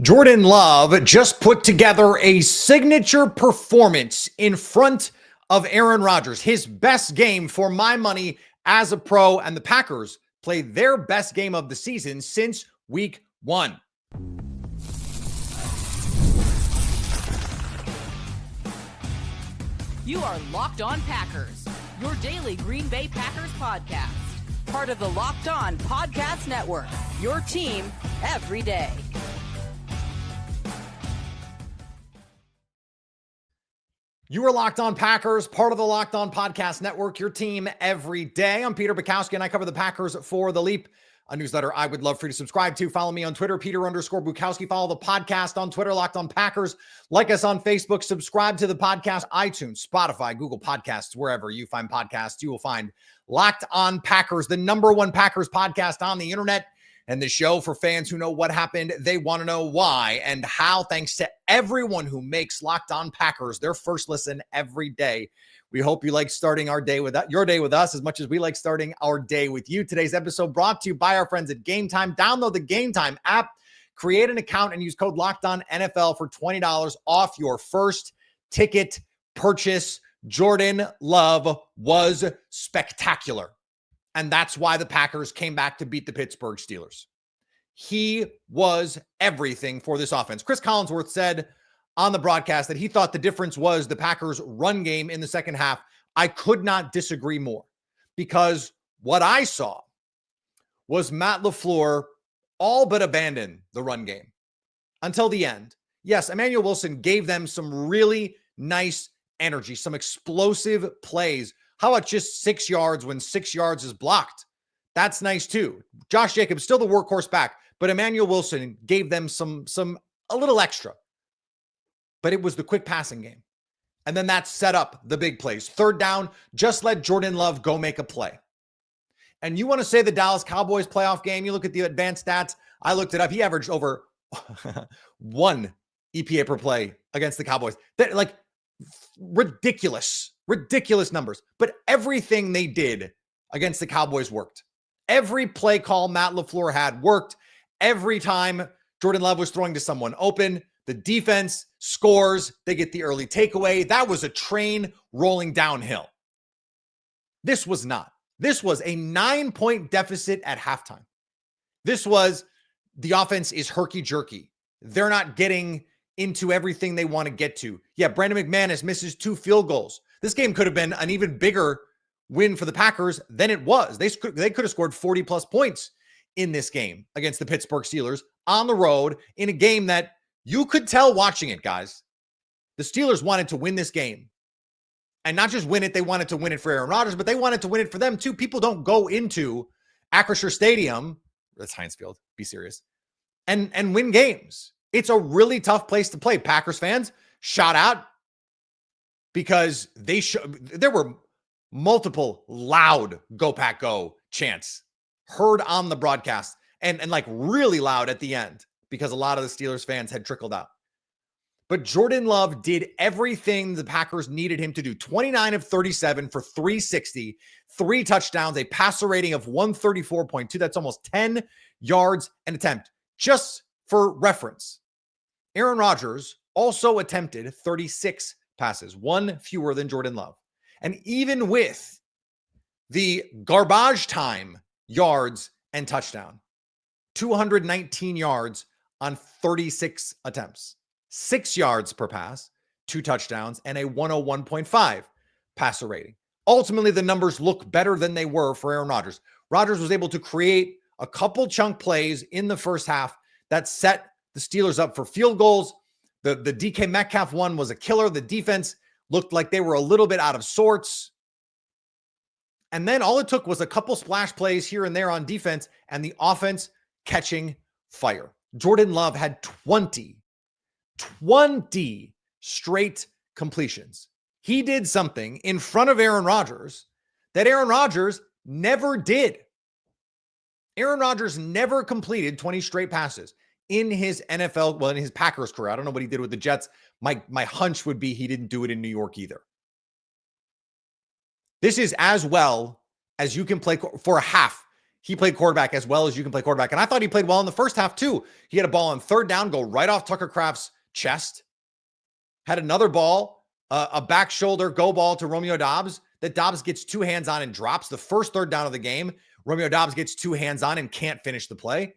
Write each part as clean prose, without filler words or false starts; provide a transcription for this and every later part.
Jordan Love just put together a signature performance in front of Aaron Rodgers, his best game for my money as a pro, and the Packers played their best game of the season since week 1. You are Locked On Packers, your daily Green Bay Packers podcast. Part of the Locked On Podcast Network, your team every day. You are Locked On Packers, part of the Locked On Podcast Network, your team every day. I'm Peter Bukowski, and I cover the Packers for The Leap, a newsletter I would love for you to subscribe to. Follow me on Twitter, Peter_Bukowski. Follow the podcast on Twitter, Locked On Packers. Like us on Facebook. Subscribe to the podcast, iTunes, Spotify, Google Podcasts, wherever you find podcasts, you will find Locked On Packers, the #1 Packers podcast on the internet. And the show for fans who know what happened, they want to know why and how. Thanks to everyone who makes Locked On Packers their first listen every day. We hope you like starting our day with your day with us as much as we like starting our day with you. Today's episode brought to you by our friends at Gametime. Download the Gametime app, create an account, and use code LOCKEDONNFL for $20 off your first ticket purchase. Jordan Love was spectacular. And that's why the Packers came back to beat the Pittsburgh Steelers. He was everything for this offense. Chris Collinsworth said on the broadcast that he thought the difference was the Packers' run game in the second half. I could not disagree more, because what I saw was Matt LaFleur all but abandon the run game until the end. Yes, Emmanuel Wilson gave them some really nice energy, some explosive plays. How about just 6 yards when 6 yards is blocked? That's nice too. Josh Jacobs, still the workhorse back, but Emmanuel Wilson gave them a little extra. But it was the quick passing game. And then that set up the big plays. Third down, just let Jordan Love go make a play. And you want to say the Dallas Cowboys playoff game, you look at the advanced stats, I looked it up. He averaged over 1 EPA per play against the Cowboys. They're like ridiculous numbers. But everything they did against the Cowboys worked. Every play call Matt LaFleur had worked. Every time Jordan Love was throwing to someone open, the defense scores, they get the early takeaway. That was a train rolling downhill. This was not. This was a 9-point deficit at halftime. This was, the offense is herky-jerky. They're not getting into everything they want to get to. Yeah, Brandon McManus misses 2 field goals. This game could have been an even bigger win for the Packers than it was. They could have scored 40-plus points in this game against the Pittsburgh Steelers on the road in a game that you could tell watching it, guys. The Steelers wanted to win this game. And not just win it, they wanted to win it for Aaron Rodgers, but they wanted to win it for them too. People don't go into Acrisure Stadium, that's Heinz Field, be serious, and win games. It's a really tough place to play. Packers fans, shout out, because there were multiple loud "Go Pack Go" chants heard on the broadcast, and like really loud at the end, because a lot of the Steelers fans had trickled out. But Jordan Love did everything the Packers needed him to do. 29 of 37 for 360, 3 touchdowns, a passer rating of 134.2. That's almost 10 yards an attempt. Just for reference, Aaron Rodgers also attempted 36 passes, 1 fewer than Jordan Love. And even with the garbage time yards and touchdown, 219 yards on 36 attempts, 6 yards per pass, 2 touchdowns, and a 101.5 passer rating. Ultimately, the numbers look better than they were for Aaron Rodgers. Rodgers was able to create a couple chunk plays in the first half that set the Steelers up for field goals. The DK Metcalf one was a killer. The defense looked like they were a little bit out of sorts. And then all it took was a couple splash plays here and there on defense, and the offense catching fire. Jordan Love had 20 straight completions. He did something in front of Aaron Rodgers that Aaron Rodgers never did. Aaron Rodgers never completed 20 straight passes in his in his Packers career. I don't know what he did with the Jets. My hunch would be he didn't do it in New York either. This is as well as you can play for a half he played quarterback as well as you can play quarterback. And I thought he played well in the first half too. He had a ball on third down, go right off Tucker Kraft's chest. Had another ball, a back shoulder go ball to Romeo Doubs that Doubs gets two hands on and drops the first third down of the game. Romeo Doubs gets two hands on and can't finish the play.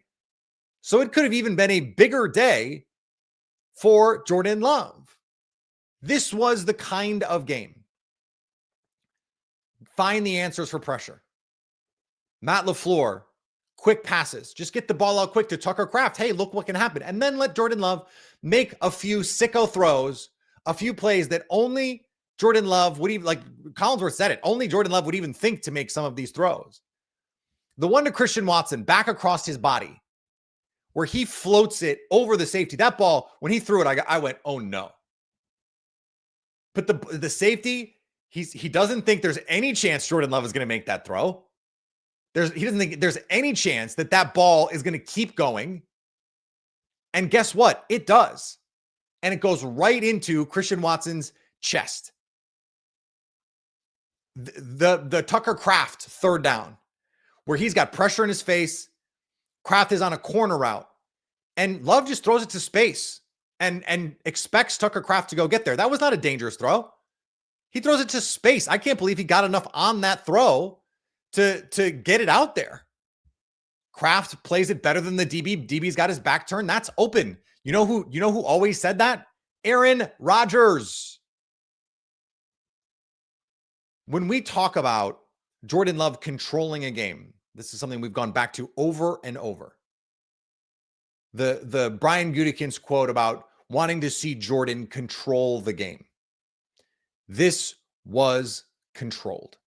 So it could have even been a bigger day for Jordan Love. This was the kind of game. Find the answers for pressure. Matt LaFleur, quick passes. Just get the ball out quick to Tucker Kraft. Hey, look what can happen. And then let Jordan Love make a few sicko throws, a few plays that only Jordan Love would even, like Collinsworth said it, only Jordan Love would even think to make some of these throws. The one to Christian Watson back across his body where he floats it over the safety. That ball, when he threw it, I went, oh no. But the safety, he doesn't think there's any chance Jordan Love is going to make that throw. He doesn't think there's any chance that ball is going to keep going. And guess what? It does. And it goes right into Christian Watson's chest. The Tucker Kraft third down, where he's got pressure in his face. Kraft is on a corner route. And Love just throws it to space and expects Tucker Kraft to go get there. That was not a dangerous throw. He throws it to space. I can't believe he got enough on that throw to get it out there. Kraft plays it better than the DB. DB's got his back turned. That's open. You know who always said that? Aaron Rodgers. When we talk about Jordan Love controlling a game, this is something we've gone back to over and over. The Brian Gutekunst quote about wanting to see Jordan control the game. This was controlled.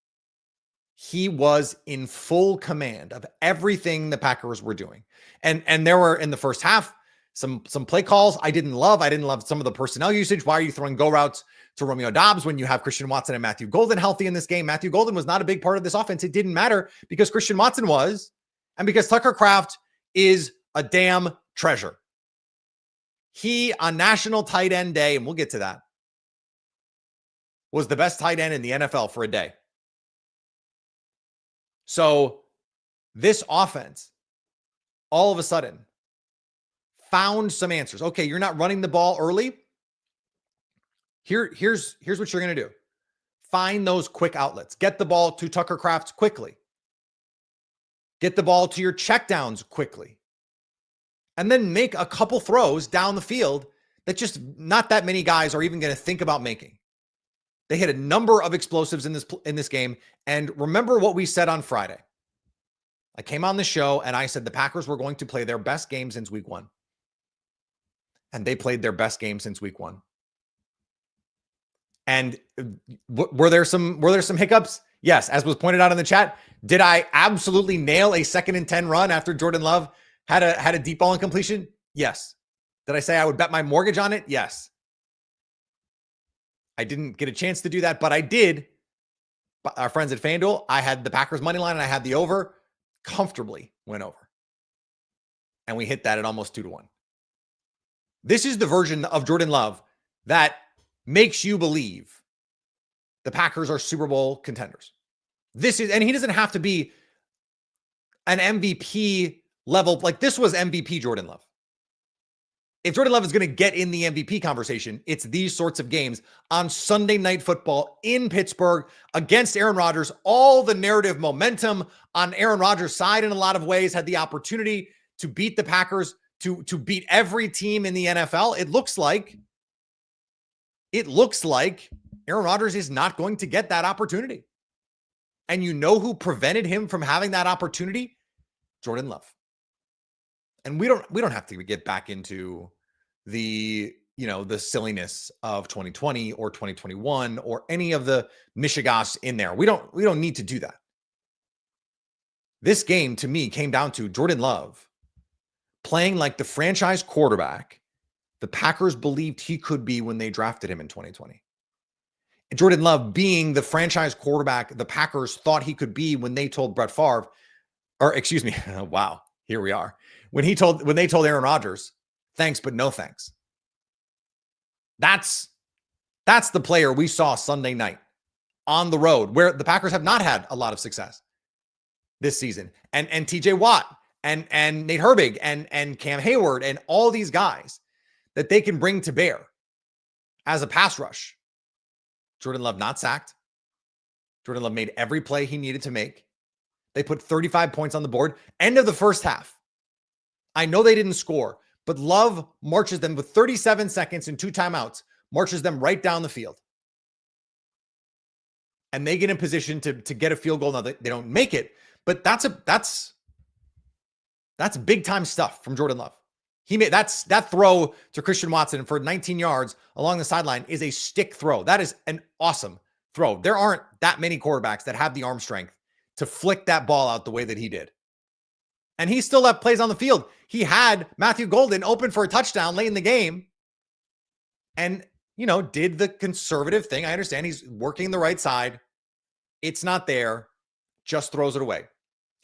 He was in full command of everything the Packers were doing. And there were in the first half some play calls I didn't love. I didn't love some of the personnel usage. Why are you throwing go routes to Romeo Doubs when you have Christian Watson and Matthew Golden healthy in this game? Matthew Golden was not a big part of this offense. It didn't matter because Christian Watson was, and because Tucker Kraft is a damn treasure. He, on National Tight End Day, and we'll get to that, was the best tight end in the NFL for a day. So this offense, all of a sudden, found some answers. Okay, you're not running the ball early. Here's what you're going to do. Find those quick outlets. Get the ball to Tucker Kraft quickly. Get the ball to your checkdowns quickly. And then make a couple throws down the field that just not that many guys are even going to think about making. They hit a number of explosives in this game. And remember what we said on Friday. I came on the show and I said the Packers were going to play their best game since week 1. And they played their best game since week 1. And were there some hiccups? Yes, as was pointed out in the chat. Did I absolutely nail a 2nd and 10 run after Jordan Love had a deep ball incompletion? Yes. Did I say I would bet my mortgage on it? Yes. I didn't get a chance to do that, but I did. Our friends at FanDuel, I had the Packers money line and I had the over. Comfortably went over. And we hit that at almost 2-1. This is the version of Jordan Love that makes you believe the Packers are Super Bowl contenders. And he doesn't have to be an MVP level. Like this was MVP Jordan Love. If Jordan Love is going to get in the MVP conversation, it's these sorts of games on Sunday Night Football in Pittsburgh against Aaron Rodgers. All the narrative momentum on Aaron Rodgers' side in a lot of ways, had the opportunity to beat the Packers, to beat every team in the NFL. It looks like Aaron Rodgers is not going to get that opportunity. And you know who prevented him from having that opportunity? Jordan Love. And we don't have to get back into the silliness of 2020 or 2021 or any of the mishigas in there. We don't need to do that. This game to me came down to Jordan Love playing like the franchise quarterback the Packers believed he could be when they drafted him in 2020. And Jordan Love being the franchise quarterback the Packers thought he could be when they told Brett Favre, or excuse me, wow, here we are. When they told Aaron Rodgers, thanks, but no thanks. That's the player we saw Sunday night on the road where the Packers have not had a lot of success. this season. And TJ Watt and Nate Herbig and Cam Hayward and all these guys that they can bring to bear as a pass rush. Jordan Love not sacked. Jordan Love made every play he needed to make. They put 35 points on the board. End of the first half. I know they didn't score, but Love marches them with 37 seconds and 2 timeouts, marches them right down the field. And they get in position to get a field goal. Now they don't make it, but that's big time stuff from Jordan Love. He made that throw to Christian Watson for 19 yards along the sideline is a stick throw. That is an awesome throw. There aren't that many quarterbacks that have the arm strength to flick that ball out the way that he did. And he still left plays on the field. He had Matthew Golden open for a touchdown late in the game and, did the conservative thing. I understand he's working the right side. It's not there. Just throws it away.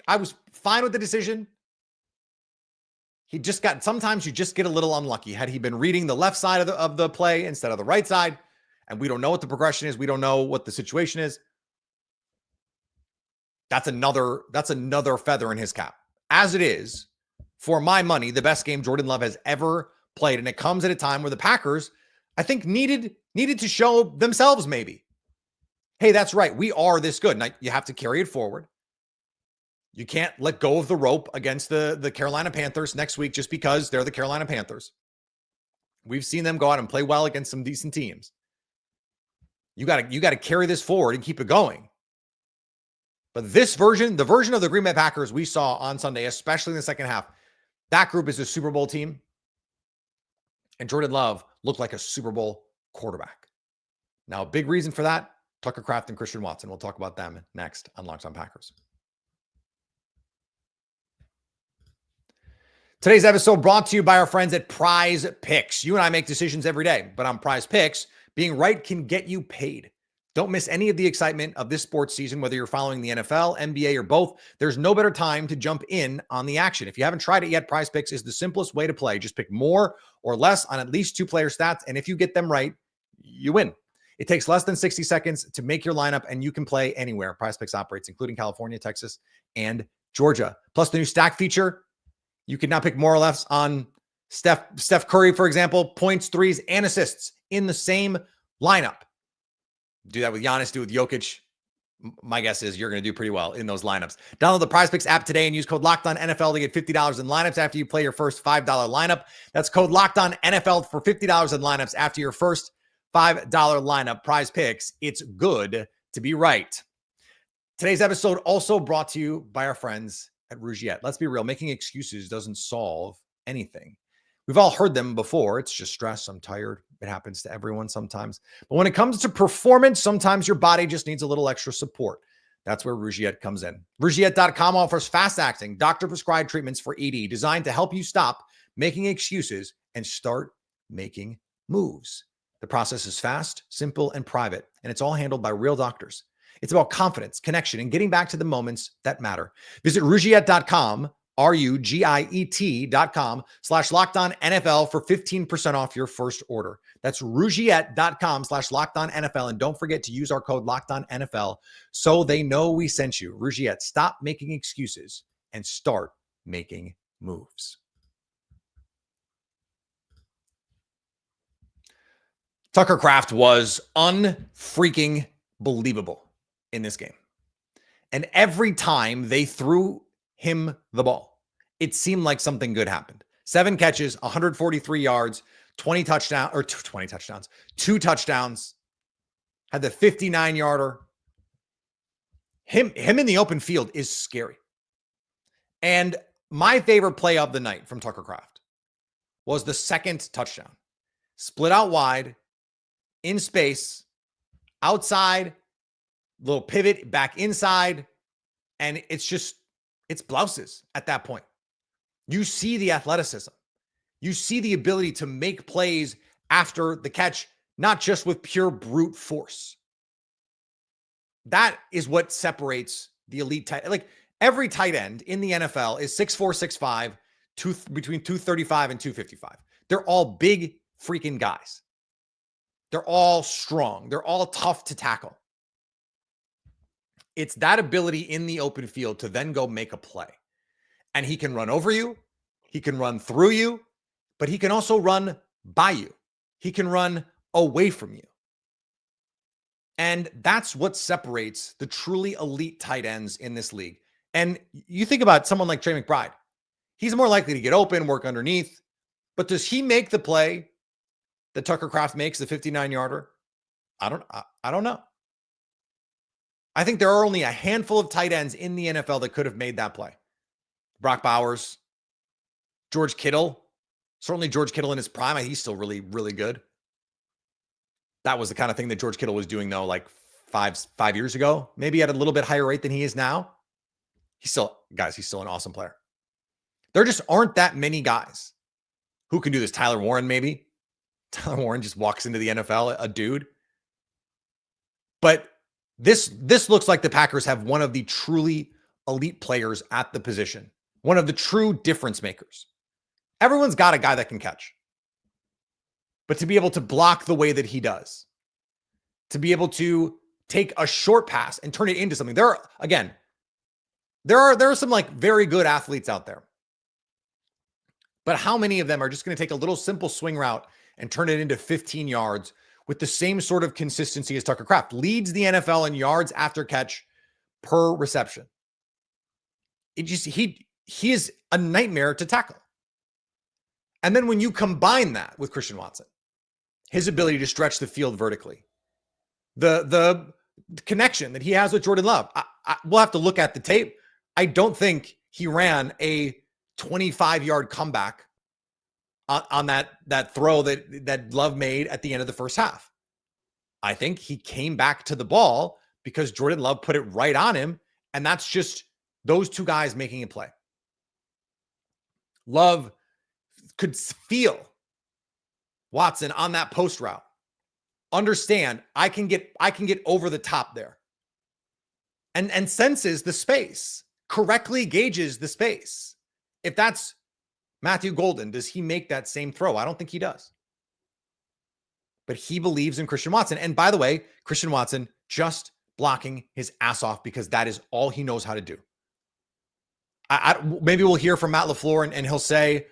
I was fine with the decision. Sometimes you just get a little unlucky. Had he been reading the left side of the play instead of the right side, and we don't know what the progression is, we don't know what the situation is, that's another feather in his cap. As it is, for my money, the best game Jordan Love has ever played. And it comes at a time where the Packers, I think, needed to show themselves maybe. Hey, that's right. We are this good. Now, you have to carry it forward. You can't let go of the rope against the Carolina Panthers next week just because they're the Carolina Panthers. We've seen them go out and play well against some decent teams. You got to carry this forward and keep it going. But the version of the Green Bay Packers we saw on Sunday, especially in the second half, that group is a Super Bowl team. And Jordan Love looked like a Super Bowl quarterback. Now, a big reason for that, Tucker Kraft and Christian Watson. We'll talk about them next on Locked On Packers. Today's episode brought to you by our friends at PrizePicks. You and I make decisions every day, but on PrizePicks, being right can get you paid. Don't miss any of the excitement of this sports season, whether you're following the NFL, NBA, or both. There's no better time to jump in on the action. If you haven't tried it yet, PrizePicks is the simplest way to play. Just pick more or less on at least 2 player stats, and if you get them right, you win. It takes less than 60 seconds to make your lineup, and you can play anywhere. PrizePicks operates, including California, Texas, and Georgia. Plus, the new stack feature, you can now pick more or less on Steph Curry, for example, points, threes, and assists in the same lineup. Do that with Giannis, do it with Jokic. My guess is you're going to do pretty well in those lineups. Download the PrizePicks app today and use code LOCKEDONNFL to get $50 in lineups after you play your first $5 lineup. That's code LOCKEDONNFL for $50 in lineups after your first $5 lineup. PrizePicks, it's good to be right. Today's episode also brought to you by our friends at Rougiette. Let's be real, making excuses doesn't solve anything. We've all heard them before. It's just stress. I'm tired. It happens to everyone sometimes. But when it comes to performance, sometimes your body just needs a little extra support. That's where Rougiette comes in. Rougiette.com offers fast-acting, doctor-prescribed treatments for ED designed to help you stop making excuses and start making moves. The process is fast, simple, and private, and it's all handled by real doctors. It's about confidence, connection, and getting back to the moments that matter. Visit Rougiette.com, RUGIET.com/LockedOnNFL for 15% off your first order. That's Rougiette.com/LockedOnNFL. And don't forget to use our code LockedOnNFL so they know we sent you. Rougiette, stop making excuses and start making moves. Tucker Kraft was unfreaking believable in this game. And every time they threw him the ball, it seemed like something good happened. 7 catches, 143 yards, 2 touchdowns, had the 59-yarder. Him in the open field is scary. And my favorite play of the night from Tucker Kraft was the second touchdown. Split out wide, in space, outside, little pivot back inside, and it's blouses at that point. You see the athleticism. You see the ability to make plays after the catch, not just with pure brute force. That is what separates the elite tight. Like every tight end in the NFL is 6'4", 6'5", between 235 and 255. They're all big freaking guys. They're all strong. They're all tough to tackle. It's that ability in the open field to then go make a play. And he can run over you. He can run through you, but he can also run by you. He can run away from you. And that's what separates the truly elite tight ends in this league. And you think about someone like Trey McBride. He's more likely to get open, work underneath. But does he make the play that Tucker Kraft makes, the 59-yarder? I don't know. I think there are only a handful of tight ends in the NFL that could have made that play. Brock Bowers, George Kittle. Certainly George Kittle in his prime. He's still really, really good. That was the kind of thing that George Kittle was doing, though, like five years ago. Maybe at a little bit higher rate than he is now. He's still an awesome player. There just aren't that many guys who can do this. Tyler Warren, maybe. Tyler Warren just walks into the NFL, a dude. But this looks like the Packers have one of the truly elite players at the position. One of the true difference makers. Everyone's got a guy that can catch. But to be able to block the way that he does, to be able to take a short pass and turn it into something. There are some like very good athletes out there. But how many of them are just going to take a little simple swing route and turn it into 15 yards with the same sort of consistency as Tucker Kraft? Leads the NFL in yards after catch per reception. He is a nightmare to tackle. And then when you combine that with Christian Watson, his ability to stretch the field vertically, the connection that he has with Jordan Love, we'll have to look at the tape. I don't think he ran a 25-yard comeback on that throw that Love made at the end of the first half. I think he came back to the ball because Jordan Love put it right on him, and that's just those two guys making a play. Love could feel Watson on that post route. Understand, I can get over the top there. And senses the space, correctly gauges the space. If that's Matthew Golden, does he make that same throw? I don't think he does. But he believes in Christian Watson. And by the way, Christian Watson just blocking his ass off because that is all he knows how to do. Maybe we'll hear from Matt LaFleur and he'll say,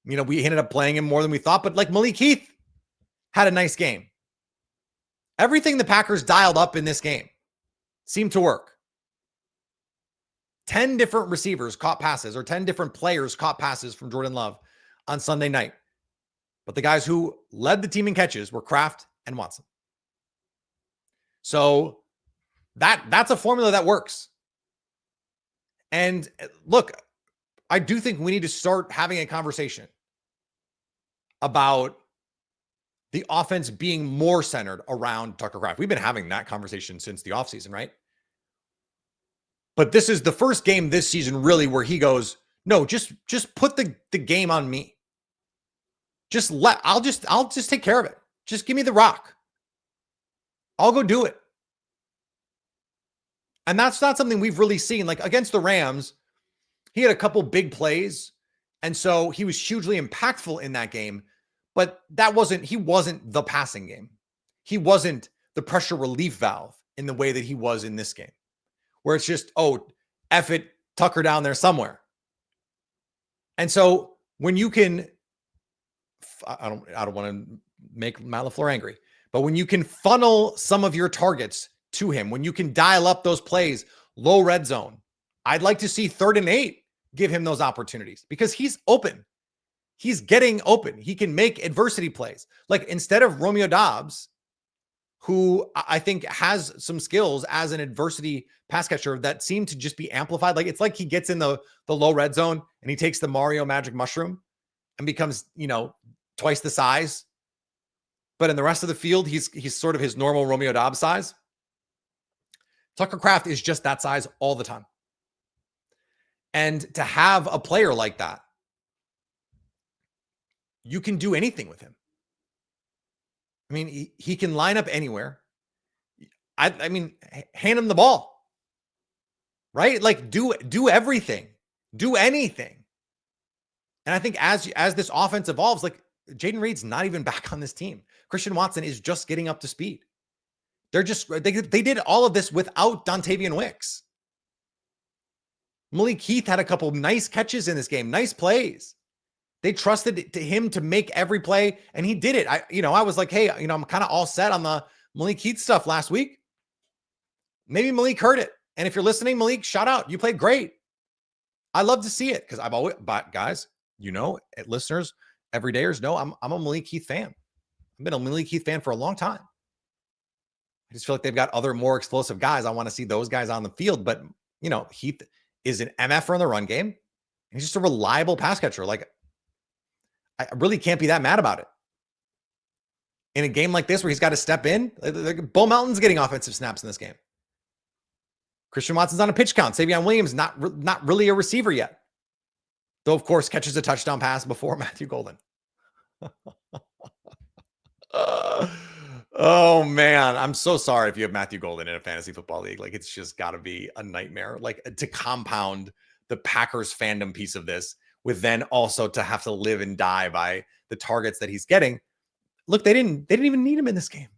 we ended up playing him more than we thought, but like Malik Heath had a nice game. Everything the Packers dialed up in this game seemed to work. 10 different receivers caught passes, or 10 different players caught passes from Jordan Love on Sunday night. But the guys who led the team in catches were Kraft and Watson. So that's a formula that works. And look, I do think we need to start having a conversation about the offense being more centered around Tucker Kraft. We've been having that conversation since the offseason, right? But this is the first game this season really where he goes, no, just put the game on me. I'll just take care of it. Just give me the rock. I'll go do it. And that's not something we've really seen. Like against the Rams, he had a couple big plays. And so he was hugely impactful in that game. But he wasn't the passing game. He wasn't the pressure relief valve in the way that he was in this game. Where it's just, F it, Tucker down there somewhere. And so when you can, I don't want to make Matt LaFleur angry, but when you can funnel some of your targets to him, when you can dial up those plays, low red zone, I'd like to see 3rd and 8 give him those opportunities because he's open. He's getting open. He can make adversity plays. Like instead of Romeo Doubs, who I think has some skills as an adversity pass catcher that seem to just be amplified. Like it's like he gets in the low red zone and he takes the Mario magic mushroom and becomes, twice the size. But in the rest of the field, he's sort of his normal Romeo Doubs size. Tucker Kraft is just that size all the time. And to have a player like that, you can do anything with him. I mean, he can line up anywhere. I mean, hand him the ball, right? Like do everything, do anything. And I think as this offense evolves, like Jaden Reed's not even back on this team. Christian Watson is just getting up to speed. They did all of this without Dontavian Wicks. Malik Heath had a couple of nice catches in this game, nice plays. They trusted him to make every play, and he did it. I was like, hey, I'm kind of all set on the Malik Heath stuff last week. Maybe Malik heard it. And if you're listening, Malik, shout out. You played great. I love to see it because but guys, listeners, everydayers know I'm a Malik Heath fan. I've been a Malik Heath fan for a long time. I just feel like they've got other more explosive guys. I want to see those guys on the field. But, Heath is an MFer in the run game. He's just a reliable pass catcher. Like, I really can't be that mad about it. In a game like this where he's got to step in, Bo Melton's getting offensive snaps in this game. Christian Watson's on a pitch count. Savion Williams, not really a receiver yet. Though, of course, catches a touchdown pass before Matthew Golden. Oh, man. I'm so sorry if you have Matthew Golden in a fantasy football league. Like, it's just got to be a nightmare. Like, to compound the Packers fandom piece of this with then also to have to live and die by the targets that he's getting. Look, they didn't even need him in this game.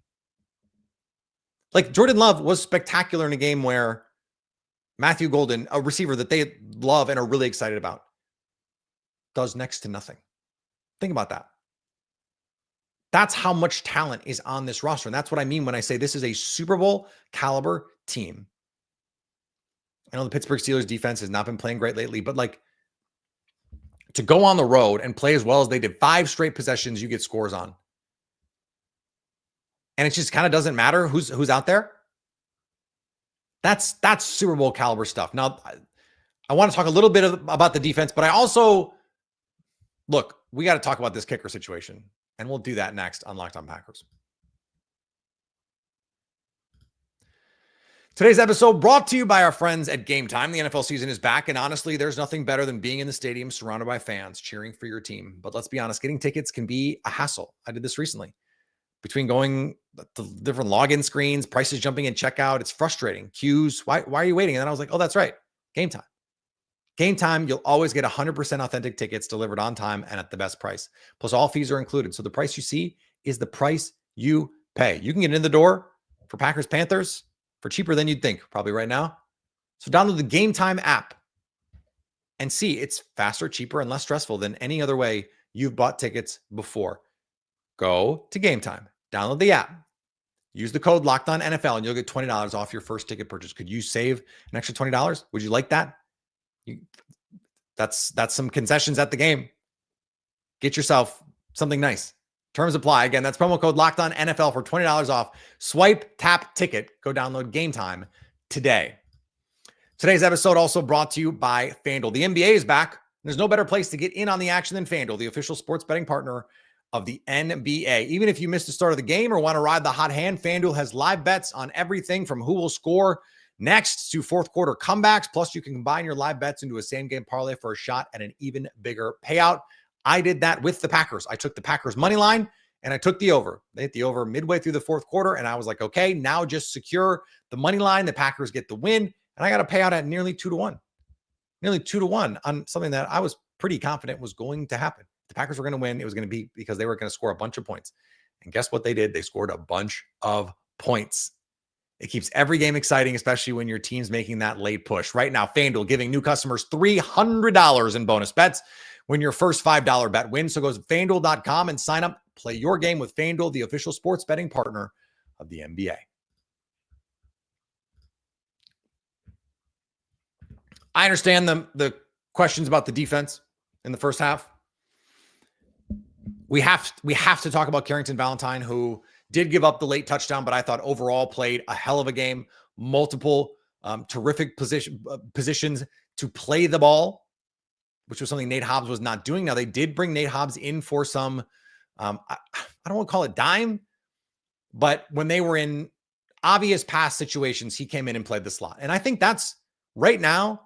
Like, Jordan Love was spectacular in a game where Matthew Golden, a receiver that they love and are really excited about, does next to nothing. Think about that. That's how much talent is on this roster. And that's what I mean when I say this is a Super Bowl caliber team. I know the Pittsburgh Steelers defense has not been playing great lately, but like, to go on the road and play as well as they did, 5 straight possessions you get scores on. And it just kind of doesn't matter who's out there. That's Super Bowl caliber stuff. Now, I want to talk a little bit about the defense, but I also, look, we got to talk about this kicker situation, and we'll do that next on Locked On Packers. Today's episode brought to you by our friends at Gametime. The NFL season is back, and honestly, there's nothing better than being in the stadium surrounded by fans cheering for your team. But let's be honest, getting tickets can be a hassle. I did this recently. Between going to different login screens, prices jumping in checkout, it's frustrating. Queues, why are you waiting? And then I was like, oh, that's right. Gametime. Gametime, you'll always get 100% authentic tickets delivered on time and at the best price. Plus, all fees are included. So the price you see is the price you pay. You can get in the door for Packers Panthers for cheaper than you'd think, probably right now. So download the Gametime app and see it's faster, cheaper, and less stressful than any other way you've bought tickets before. Go to Gametime. Download the app. Use the code LOCKEDONNFL and you'll get $20 off your first ticket purchase. Could you save an extra $20? Would you like that? That's some concessions at the game. Get yourself something nice. Terms apply. Again, that's promo code LOCKEDONNFL for $20 off. Swipe, tap, ticket. Go download Gametime today. Today's episode also brought to you by FanDuel. The NBA is back. There's no better place to get in on the action than FanDuel, the official sports betting partner of the NBA. Even if you missed the start of the game or want to ride the hot hand, FanDuel has live bets on everything from who will score next to fourth quarter comebacks. Plus, you can combine your live bets into a same-game parlay for a shot at an even bigger payout. I did that with the Packers. I took the Packers money line and I took the over. They hit the over midway through the fourth quarter, and I was like, okay, now just secure the money line. The Packers get the win, and I got a payout at nearly 2-1. Nearly 2-1 on something that I was pretty confident was going to happen. The Packers were going to win. It was going to be because they were going to score a bunch of points. And guess what they did? They scored a bunch of points. It keeps every game exciting, especially when your team's making that late push. Right now, FanDuel giving new customers $300 in bonus bets when your first $5 bet wins. So go to FanDuel.com and sign up. Play your game with FanDuel, the official sports betting partner of the NBA. I understand the questions about the defense in the first half. We have to talk about Carrington Valentine, who did give up the late touchdown, but I thought overall played a hell of a game. Multiple terrific positions to play the ball, which was something Nate Hobbs was not doing. Now, they did bring Nate Hobbs in for some, I don't want to call it dime, but when they were in obvious pass situations, he came in and played the slot. And I think that's, right now,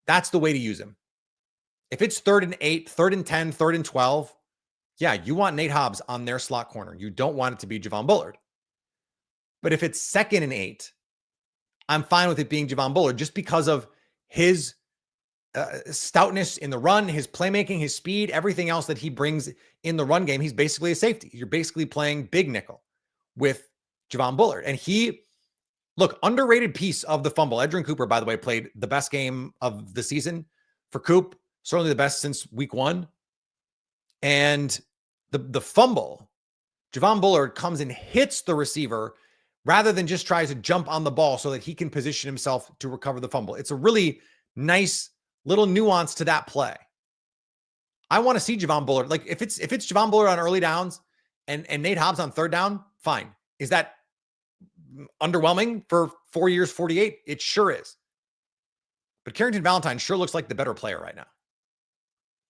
that's the way to use him. If it's 3rd and 8, 3rd and 10, 3rd and 12, yeah, you want Nate Hobbs on their slot corner. You don't want it to be Javon Bullard. But if it's 2nd and 8, I'm fine with it being Javon Bullard just because of his stoutness in the run, his playmaking, his speed, everything else that he brings in the run game. He's basically a safety. You're basically playing big nickel with Javon Bullard. And underrated piece of the fumble. Edgerrin Cooper, by the way, played the best game of the season for Coop, certainly the best since week 1. And the fumble, Javon Bullard comes and hits the receiver rather than just tries to jump on the ball so that he can position himself to recover the fumble. It's a really nice little nuance to that play. I want to see Javon Bullard. Like if it's Javon Bullard on early downs and Nate Hobbs on third down, fine. Is that underwhelming for 4 years, 48? It sure is. But Carrington Valentine sure looks like the better player right now.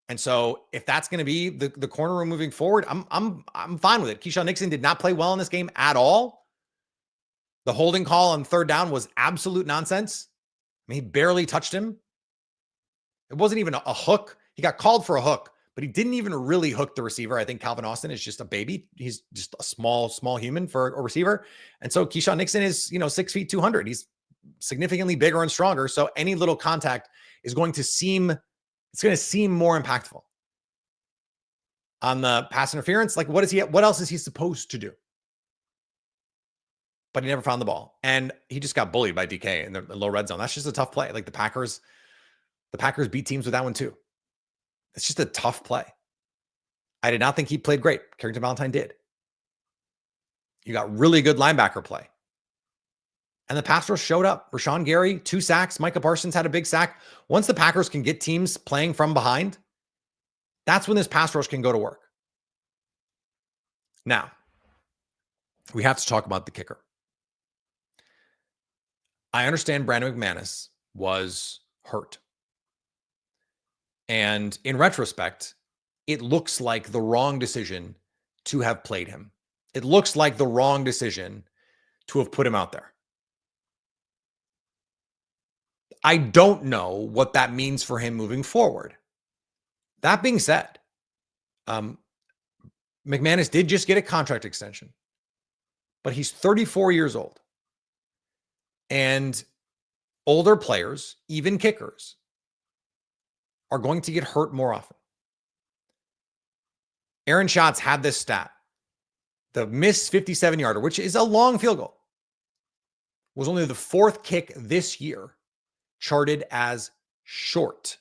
And so if that's going to be the corner room moving forward, I'm fine with it. Keyshawn Nixon did not play well in this game at all. The holding call on third down was absolute nonsense. I mean, he barely touched him. It wasn't even a hook. He got called for a hook, but he didn't even really hook the receiver. I think Calvin Austin is just a baby. He's just a small human for a receiver. And so Keyshawn Nixon is, 6 feet, 200. He's significantly bigger and stronger. So any little contact is going to seem more impactful. On the pass interference, like what else is he supposed to do? But he never found the ball. And he just got bullied by DK in the low red zone. That's just a tough play. Like the Packers beat teams with that one too. It's just a tough play. I did not think he played great. Carrington Valentine did. You got really good linebacker play. And the pass rush showed up. Rashawn Gary, 2 sacks. Micah Parsons had a big sack. Once the Packers can get teams playing from behind, that's when this pass rush can go to work. Now, we have to talk about the kicker. I understand Brandon McManus was hurt. And in retrospect, it looks like the wrong decision to have played him. It looks like the wrong decision to have put him out there. I don't know what that means for him moving forward. That being said, McManus did just get a contract extension, but he's 34 years old. And older players, even kickers, are going to get hurt more often. Aaron Schatz had this stat. The missed 57-yarder, which is a long field goal, was only the 4th kick this year charted as short.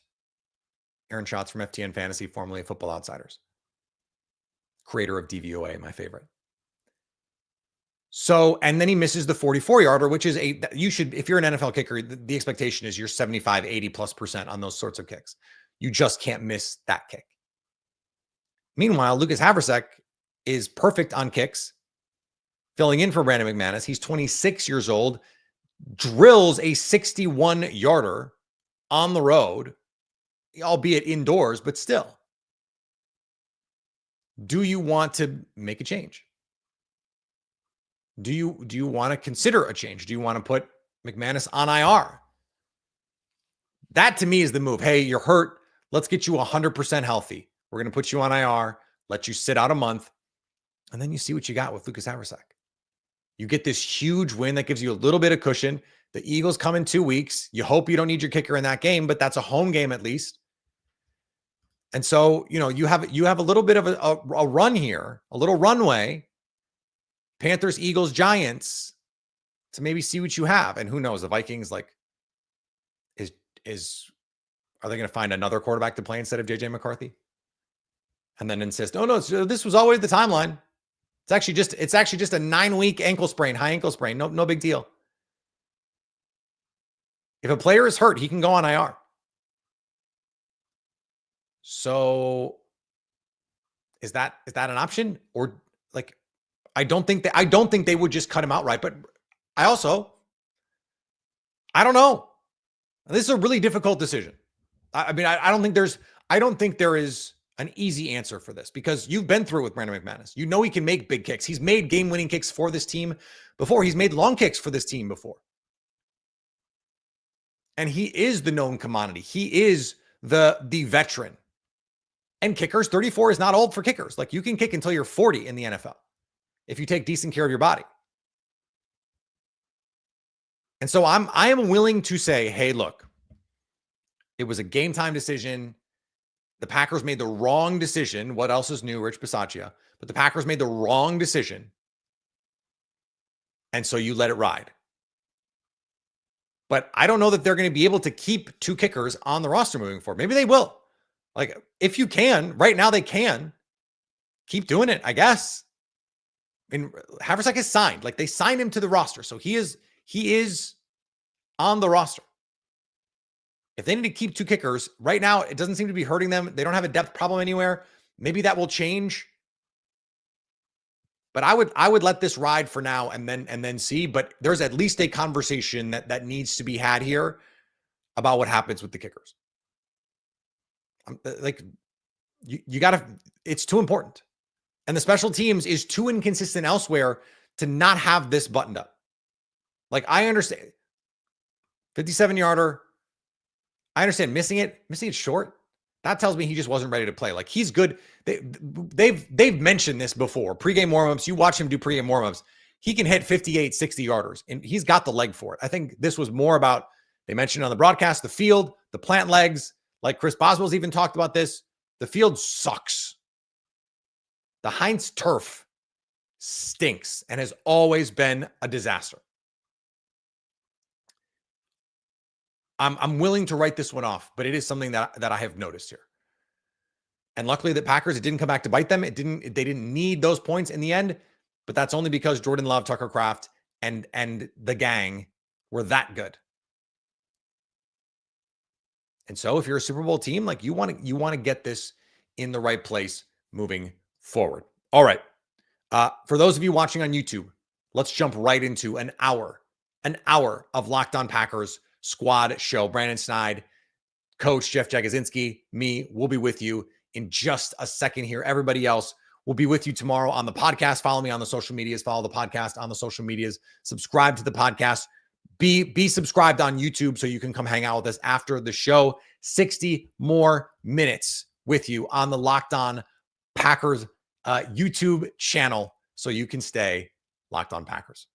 Aaron Schatz from FTN Fantasy, formerly of Football Outsiders. Creator of DVOA, my favorite. So, and then he misses the 44-yarder, which is if you're an NFL kicker, the expectation is you're 75, 80+% on those sorts of kicks. You just can't miss that kick. Meanwhile, Lucas Havrasek is perfect on kicks, filling in for Brandon McManus. He's 26 years old, drills a 61-yarder on the road, albeit indoors, but still. Do you want to make a change? Do you want to consider a change? Do you want to put McManus on IR? That to me is the move. Hey, you're hurt. Let's get you 100% healthy. We're going to put you on IR, let you sit out a month, and then you see what you got with Lucas Havrasek. You get this huge win that gives you a little bit of cushion. The Eagles come in 2 weeks. You hope you don't need your kicker in that game, but that's a home game at least. And so, you have a little bit of a run here, a little runway. Panthers, Eagles, Giants, to maybe see what you have. And who knows, the Vikings, are they going to find another quarterback to play instead of JJ McCarthy? And then insist, oh no, this was always the timeline. It's actually just a 9-week ankle sprain, high ankle sprain. No big deal. If a player is hurt, he can go on IR. So is that an option? Or I don't think they would just cut him outright, but I don't know. This is a really difficult decision. I don't think there is an easy answer for this, because you've been through it with Brandon McManus. You know he can make big kicks. He's made game-winning kicks for this team before. He's made long kicks for this team before. And he is the known commodity. He is the veteran. And kickers, 34 is not old for kickers. You can kick until you're 40 in the NFL if you take decent care of your body. And so I am willing to say, hey, look, it was a game time decision. The Packers made the wrong decision. What else is new? Rich Bisaccia. But the Packers made the wrong decision And so you let it ride. But I don't know that they're going to be able to keep 2 kickers on the roster moving forward. Maybe they will. Like, if you can, right now they can. Keep doing it, I guess. I mean, Haversack is signed. Like, they signed him to the roster. So he is on the roster. If they need to keep 2 kickers, right now it doesn't seem to be hurting them. They don't have a depth problem anywhere. Maybe that will change. But I would let this ride for now and then see. But there's at least a conversation that needs to be had here about what happens with the kickers. Like, you gotta, it's too important. And the special teams is too inconsistent elsewhere to not have this buttoned up. Like, I understand 57-yarder. I understand missing it short. That tells me he just wasn't ready to play. Like, he's good. They've mentioned this before. Pre-game warm-ups. You watch him do pre-game warm-ups. He can hit 58, 60 yarders, and he's got the leg for it. I think this was more about, they mentioned on the broadcast, the field, the plant legs. Like Chris Boswell's even talked about this. The field sucks. The Heinz turf stinks and has always been a disaster. I'm willing to write this one off, but it is something that I have noticed here. And luckily the Packers, it didn't come back to bite them. They didn't need those points in the end, but that's only because Jordan Love, Tucker Kraft, and the gang were that good. And so if you're a Super Bowl team, like, you want to get this in the right place moving forward. All right. For those of you watching on YouTube, let's jump right into an hour of Locked On Packers squad show. Brandon Snide, Coach Jeff Jagosinski, me, will be with you in just a second here. Everybody else will be with you tomorrow on the podcast. Follow me on the social medias. Follow the podcast on the social medias. Subscribe to the podcast. Be subscribed on YouTube so you can come hang out with us after the show. 60 more minutes with you on the Locked On Packers YouTube channel so you can stay Locked On Packers.